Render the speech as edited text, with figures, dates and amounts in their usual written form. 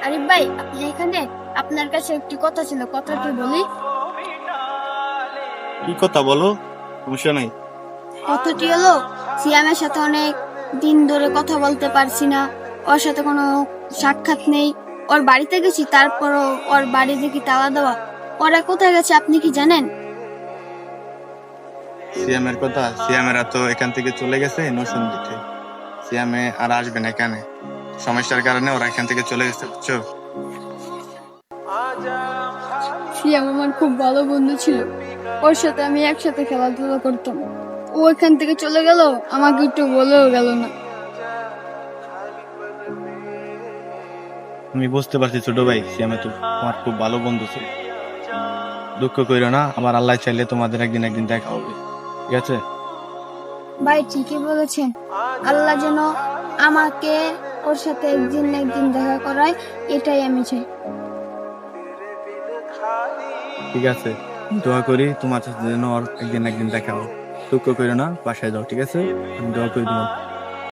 আরিফ ভাই, আপনি এখানে? আপনার কাছে একটি কথা ছিল, কথাটি বলি। কি কথা বলো, সমস্যা নাই। কথাটি হলো, সিয়ামের সাথে অনেক দিন ধরে কথা বলতে পারছি না, ওর সাথে কোনো সাক্ষাৎ নেই। ওর বাড়িতে গেছি, তারপরও ওর বাড়ি দেখি তালা দেওয়া। ওরা কোথায় গেছে আপনি কি জানেন? সিয়ামের কথা, সিয়ামেরা তো এখান থেকে চলে গেছে নরসিংদীতে। সিয়ামে আর আসবে না এখানে, সমস্যার কারণে ওরা এখান থেকে চলে গেছে, বুঝছো? সিয়াম আমার খুব ভালো বন্ধু ছিল, ওর সাথে আমি একসাথে খেলাধুলা করতাম। ও এখান থেকে চলে গেল, আমাকে একটু বলেও গেল না। আমি বুঝতে পারছি ছোট ভাই, সিয়ামে তো তোমার খুব ভালো বন্ধু ছিল। দুঃখ কইরো না, আবার আল্লাহ চাইলে তোমাদের একদিন একদিন দেখা হবে, ঠিক আছে? ভাই ঠিকই বলেছেন, আল্লাহ যেন আমাকে ওর সাথে একদিন না একদিন দেখা করায়, এটাই আমি চাই। ঠিক আছে, দোয়া করি তোমার সাথে যেন ওর একদিন একদিন দেখা হবে। দুঃখ কইরো না, বাসায় যাও, ঠিক আছে? আমি দোয়া করি তোমার।